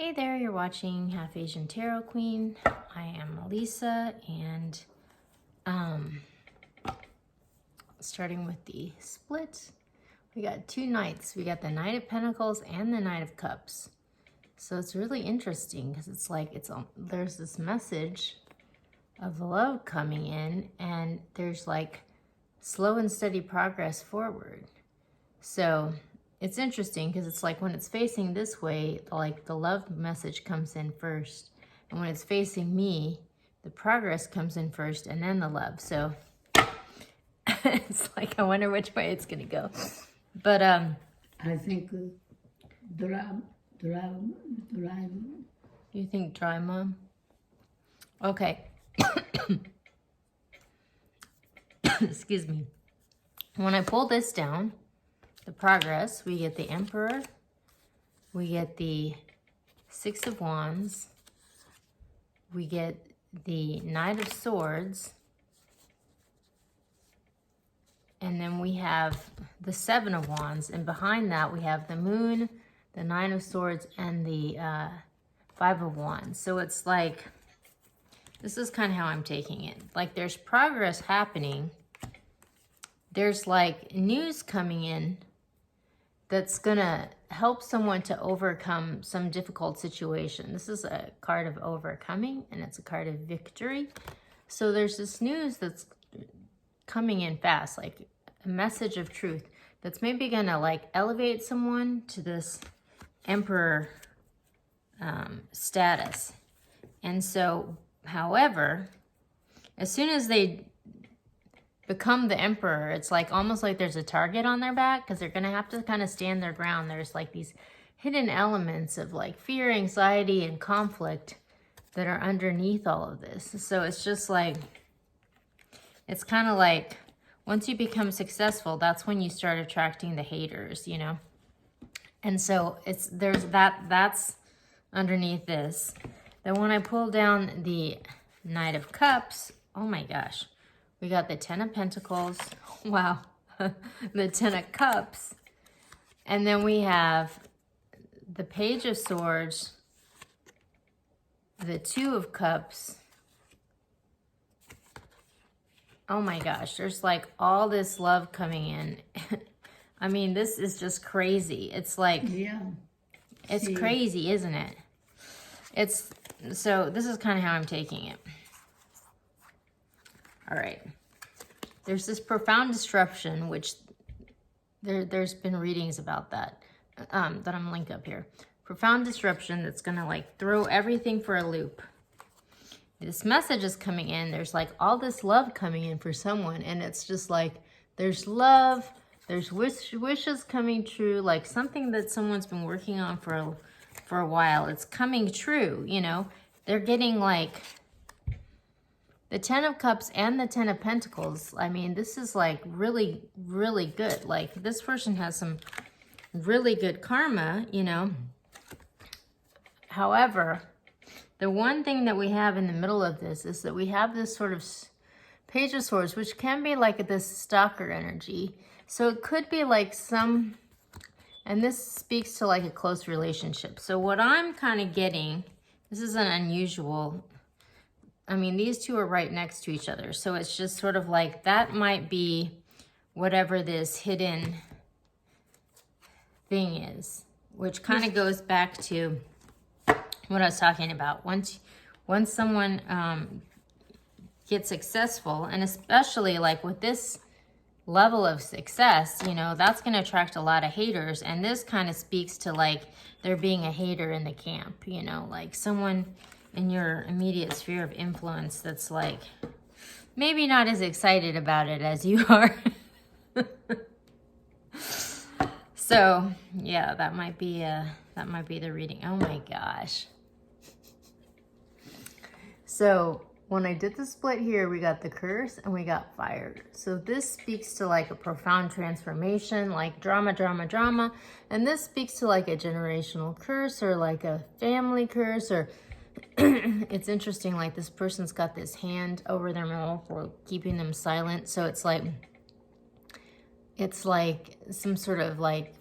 Hey there, you're watching Half Asian Tarot Queen. I am Melissa, and starting with the split, we got two knights. We got the Knight of Pentacles and the Knight of Cups. So it's really interesting because it's like there's this message of love coming in, and there's like slow and steady progress forward. So it's interesting because it's like when it's facing this way, like the love message comes in first. And when it's facing me, the progress comes in first and then the love. So it's like, I wonder which way it's going to go. But I think drama. You think dry, Mom? Okay. Excuse me. When I pull this down, the progress, we get the Emperor, we get the Six of Wands, we get the Knight of Swords, and then we have the Seven of Wands, and behind that we have the Moon, the Nine of Swords, and the Five of Wands. So it's like, this is kind of how I'm taking it. Like there's progress happening. There's like news coming in that's gonna help someone to overcome some difficult situation. This is a card of overcoming, and it's a card of victory. So there's this news that's coming in fast, like a message of truth that's maybe gonna like elevate someone to this Emperor status. And so, however, as soon as they become the Emperor, it's like almost like there's a target on their back because they're gonna have to kind of stand their ground. There's like these hidden elements of like fear, anxiety, and conflict that are underneath all of this. So it's just like, it's kind of like once you become successful, that's when you start attracting the haters, you know? And so there's that's underneath this. Then when I pull down the Knight of Cups, oh my gosh, we got the Ten of Pentacles, wow, the Ten of Cups, and then we have the Page of Swords, the Two of Cups. Oh my gosh, there's like all this love coming in. I mean, this is just crazy. It's like, Yeah. it's crazy, isn't it? So this is kind of how I'm taking it. All right. There's this profound disruption, which there's been readings about that, that I'm gonna link up here. Profound disruption that's gonna like throw everything for a loop. This message is coming in. There's like all this love coming in for someone, and it's just like there's love, there's wishes coming true, like something that someone's been working on for a while. It's coming true, you know. They're getting like the Ten of Cups and the Ten of Pentacles. I mean, this is like really, really good. Like this person has some really good karma, you know. However, the one thing that we have in the middle of this is that we have this sort of Page of Swords, which can be like this stalker energy. So it could be like and this speaks to like a close relationship. So what I'm kind of getting, this is an unusual, I mean, these two are right next to each other. So it's just sort of like, that might be whatever this hidden thing is, which kind of goes back to what I was talking about. Once someone gets successful, and especially like with this level of success, you know, that's going to attract a lot of haters. And this kind of speaks to like there being a hater in the camp, you know, like someone in your immediate sphere of influence that's like maybe not as excited about it as you are. So yeah, that might be the reading. Oh my gosh. So when I did the split here, we got the curse and we got fire. So this speaks to like a profound transformation, like drama, drama, drama. And this speaks to like a generational curse or like a family curse, or it's interesting, like this person's got this hand over their mouth for keeping them silent. So it's like some sort of like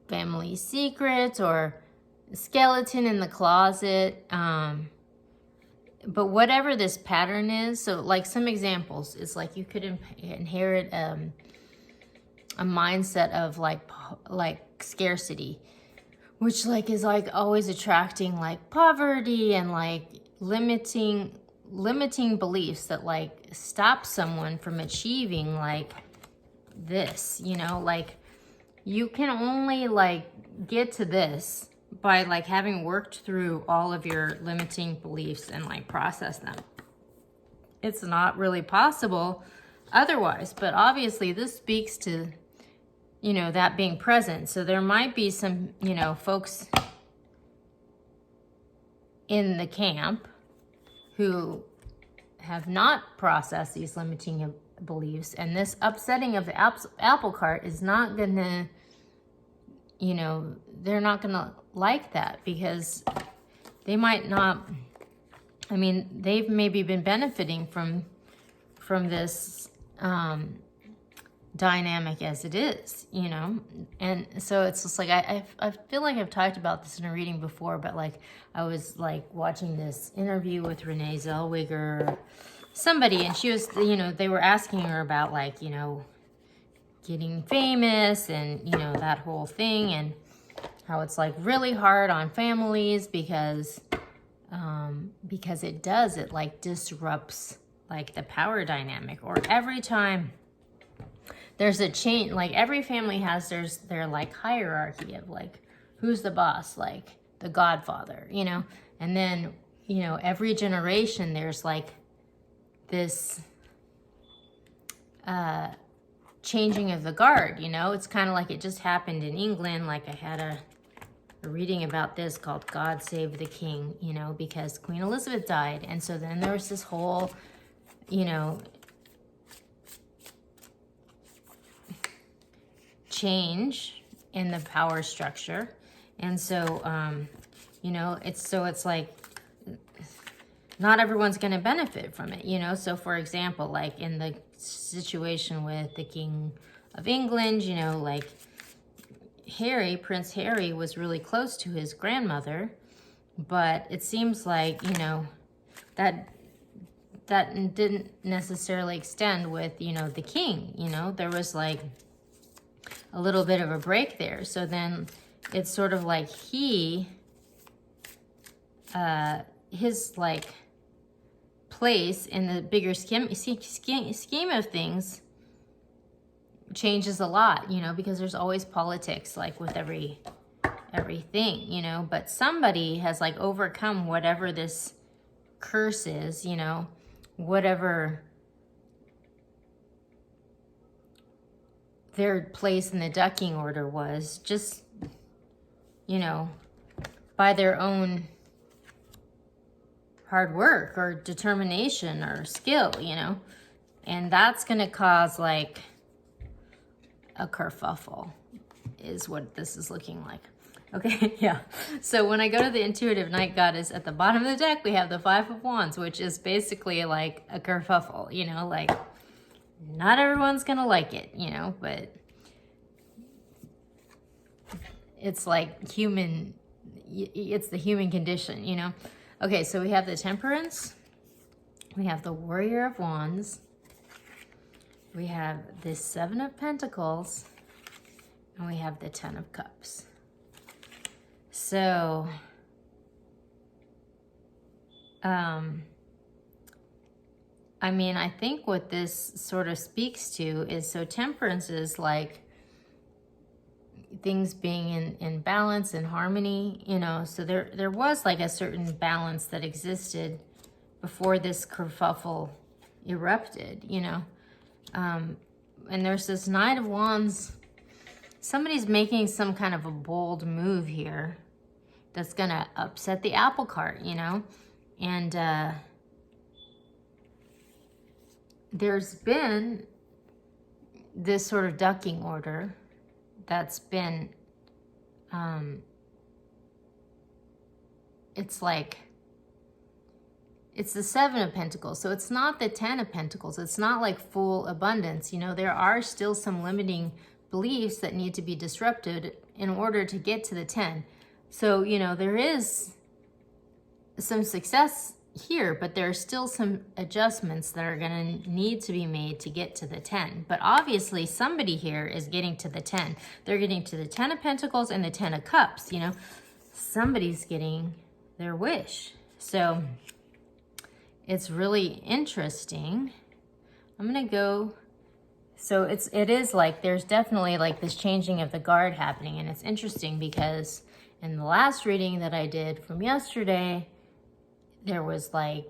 family secret, or skeleton in the closet. But whatever this pattern is, so like some examples, it's like you could inherit a mindset of like scarcity, which like is like always attracting like poverty and like limiting beliefs that like stop someone from achieving like this, you know, like you can only like get to this by like having worked through all of your limiting beliefs and like process them. It's not really possible otherwise, but obviously this speaks to, you know, that being present. So there might be some, you know, folks in the camp who have not processed these limiting beliefs, and this upsetting of the apple cart is not gonna, you know, they're not gonna like that, because they might not, I mean, they've maybe been benefiting from this dynamic as it is, you know. And so it's just like I feel like I've talked about this in a reading before, but like I was like watching this interview with Renee Zellweger, somebody, and she was, you know, they were asking her about like, you know, getting famous and, you know, that whole thing, and how it's like really hard on families because it like disrupts like the power dynamic. Or every time there's a change, like every family has their like hierarchy of like who's the boss, like the godfather, you know. And then, you know, every generation there's like this changing of the guard, you know. It's kind of like it just happened in England. Like I had a reading about this called God Save the King, you know, because Queen Elizabeth died. And so then there was this whole, you know, change in the power structure. And so, you know, it's like not everyone's going to benefit from it, you know. So for example, like in the situation with the King of England, you know, like Prince Harry was really close to his grandmother, but it seems like, you know, that didn't necessarily extend with, you know, the king, you know. There was like a little bit of a break there. So then it's sort of like his like place in the bigger scheme of things changes a lot, you know, because there's always politics like with everything, you know. But somebody has like overcome whatever this curse is, you know, whatever their place in the ducking order was, just, you know, by their own hard work or determination or skill, you know. And that's going to cause like a kerfuffle is what this is looking like. Okay, yeah. So when I go to the Intuitive Night Goddess, at the bottom of the deck, we have the Five of Wands, which is basically like a kerfuffle, you know, like not everyone's going to like it, you know, but it's like it's the human condition, you know. Okay, so we have the Temperance, we have the Warrior of Wands, we have the Seven of Pentacles, and we have the Ten of Cups. So, I mean, I think what this sort of speaks to is, so Temperance is like things being in balance and harmony, you know. So there was like a certain balance that existed before this kerfuffle erupted, you know. And there's this Knight of Wands. Somebody's making some kind of a bold move here that's gonna upset the apple cart, you know. And there's been this sort of ducking order that's been, it's like, it's the Seven of Pentacles, so it's not the Ten of Pentacles. It's not like full abundance, you know. There are still some limiting beliefs that need to be disrupted in order to get to the 10. So, you know, there is some success here, but there are still some adjustments that are going to need to be made to get to the 10. But obviously somebody here is getting to the 10. They're getting to the 10 of Pentacles and the 10 of Cups, you know. Somebody's getting their wish. So it's really interesting. I'm going to go, so it is like, there's definitely like this changing of the guard happening. And it's interesting because in the last reading that I did from yesterday, there was like,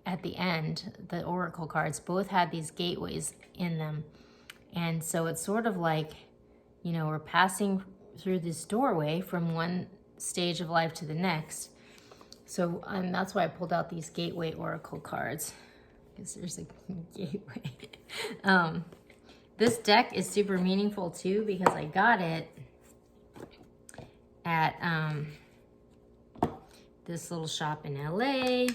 at the end, the oracle cards both had these gateways in them. And so it's sort of like, you know, we're passing through this doorway from one stage of life to the next. So that's why I pulled out these gateway oracle cards, because there's a gateway. This deck is super meaningful too, because I got it at this little shop in LA.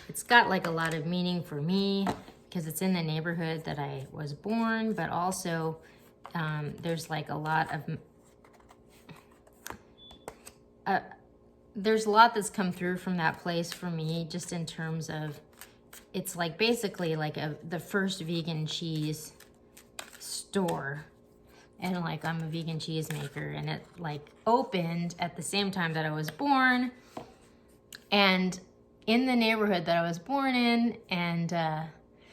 It's got like a lot of meaning for me because it's in the neighborhood that I was born, but also there's like a lot of there's a lot that's come through from that place for me, just in terms of, it's like basically like the first vegan cheese store. And like, I'm a vegan cheese maker, and it like opened at the same time that I was born and in the neighborhood that I was born in. And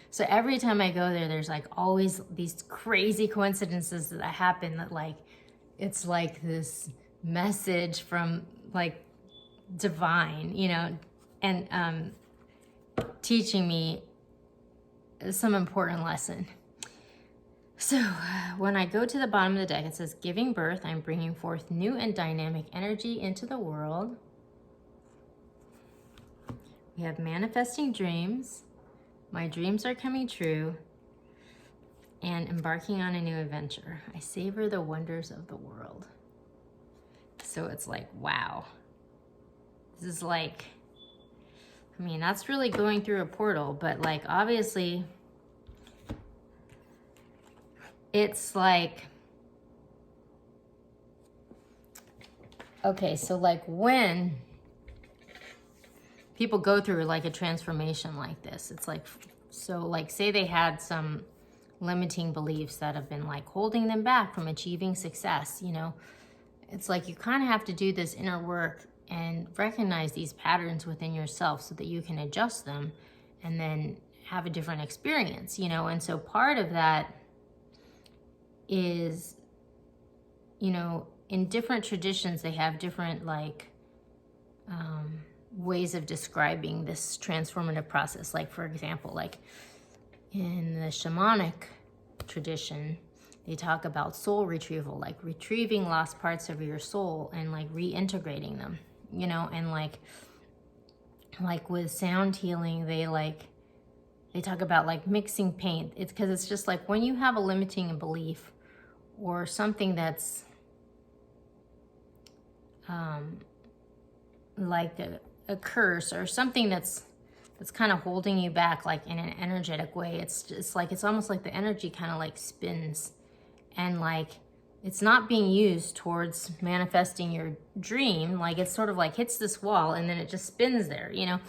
so every time I go there, there's like always these crazy coincidences that happen, that like, it's like this message from like divine, you know, and teaching me some important lesson. So when I go to the bottom of the deck, it says, giving birth, I'm bringing forth new and dynamic energy into the world. We have manifesting dreams. My dreams are coming true. And embarking on a new adventure. I savor the wonders of the world. So it's like, wow. This is like, I mean, that's really going through a portal, but like, obviously, it's like, okay, so like when people go through like a transformation like this, it's like, so like say they had some limiting beliefs that have been like holding them back from achieving success, you know, it's like you kind of have to do this inner work and recognize these patterns within yourself so that you can adjust them and then have a different experience, you know. And so part of that is, you know, in different traditions, they have different like ways of describing this transformative process. Like, for example, like in the shamanic tradition, they talk about soul retrieval, like retrieving lost parts of your soul and like reintegrating them, you know. And like with sound healing, they talk about like mixing paint. It's because it's just like when you have a limiting belief or something that's like a curse or something that's kind of holding you back, like in an energetic way, it's just like, it's almost like the energy kind of like spins, and like it's not being used towards manifesting your dream. Like it's sort of like hits this wall and then it just spins there, you know.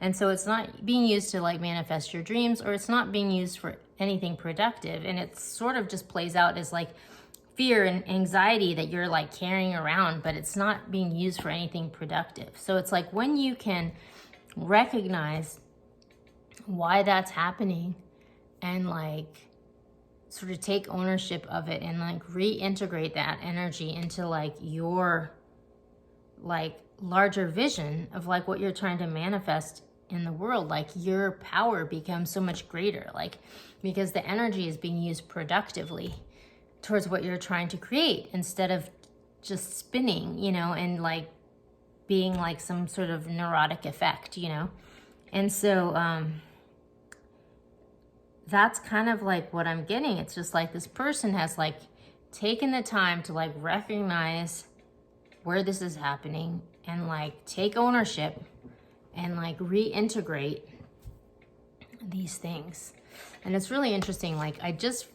And so it's not being used to like manifest your dreams, or it's not being used for anything productive. And it sort of just plays out as like fear and anxiety that you're like carrying around, but it's not being used for anything productive. So it's like when you can recognize why that's happening and like sort of take ownership of it and like reintegrate that energy into like your like larger vision of like what you're trying to manifest in the world, like your power becomes so much greater, like because the energy is being used productively towards what you're trying to create instead of just spinning, you know, and like being like some sort of neurotic effect, you know. And so that's kind of like what I'm getting. It's just like this person has like taken the time to like recognize where this is happening and like take ownership and like reintegrate these things. And it's really interesting. Like I just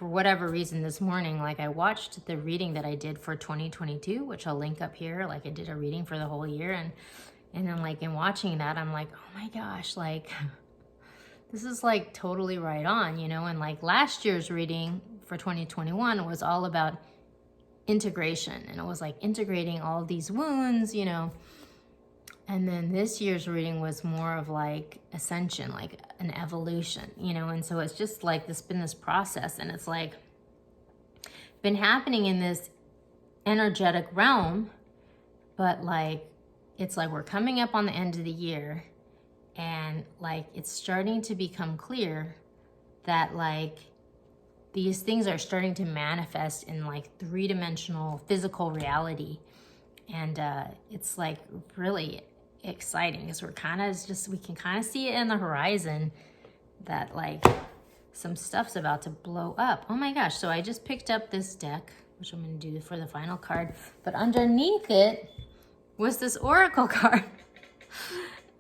for whatever reason this morning, like I watched the reading that I did for 2022, which I'll link up here. Like I did a reading for the whole year, and then like in watching that, I'm like, oh my gosh, like this is like totally right on, you know. And like last year's reading for 2021 was all about integration, and it was like integrating all these wounds, you know. And then this year's reading was more of like ascension, like an evolution, you know. And so it's just like been this process, and it's like been happening in this energetic realm, but like it's like we're coming up on the end of the year, and like it's starting to become clear that like these things are starting to manifest in like three-dimensional physical reality. And it's like really exciting because we're kind of just, we can kind of see it in the horizon that like some stuff's about to blow up. Oh my gosh. So I just picked up this deck, which I'm going to do for the final card, but underneath it was this oracle card.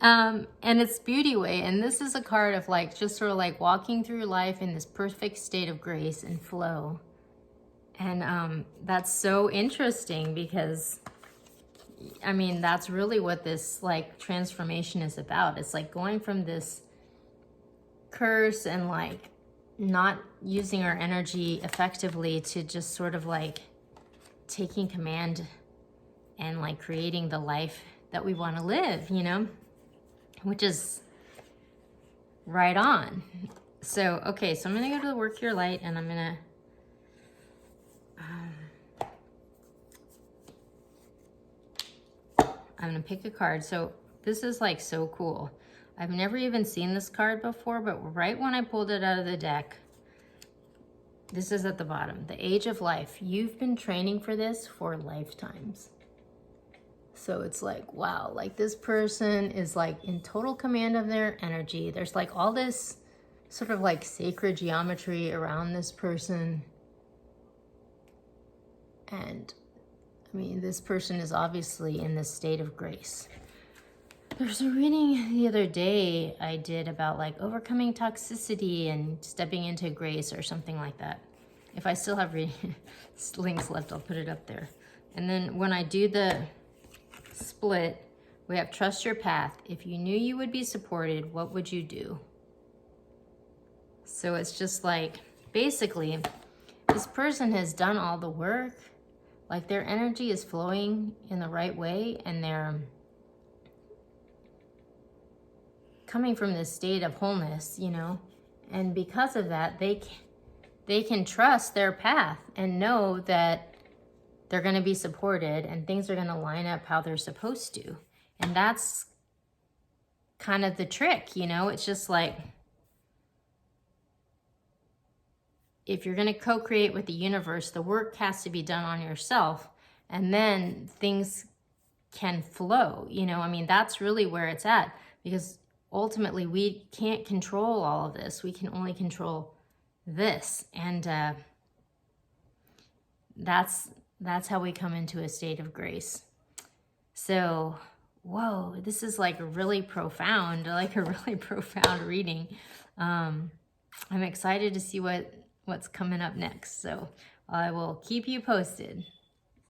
And it's Beauty Way, and this is a card of like just sort of like walking through life in this perfect state of grace and flow. And that's so interesting because I mean, that's really what this like transformation is about. It's like going from this curse and like not using our energy effectively to just sort of like taking command and like creating the life that we want to live, you know, which is right on. So, okay, so I'm going to go to the Work Your Light, and I'm going to pick a card. So this is like so cool. I've never even seen this card before, but right when I pulled it out of the deck, this is at the bottom. The Age of Life. You've been training for this for lifetimes. So it's like, wow, like this person is like in total command of their energy. There's like all this sort of like sacred geometry around this person. And I mean, this person is obviously in this state of grace. There's a reading the other day I did about like overcoming toxicity and stepping into grace or something like that. If I still have links left, I'll put it up there. And then when I do the split, we have trust your path. If you knew you would be supported, what would you do? So it's just like, basically, this person has done all the work. Like their energy is flowing in the right way, and they're coming from this state of wholeness, you know? And because of that, they can trust their path and know that they're going to be supported and things are going to line up how they're supposed to. And that's kind of the trick, you know? It's just like, if you're going to co-create with the universe, the work has to be done on yourself, and then things can flow, you know? I mean, that's really where it's at, because ultimately we can't control all of this. We can only control this. And that's how we come into a state of grace. So, whoa, this is like really profound, like a really profound reading. I'm excited to see what's coming up next. So I will keep you posted.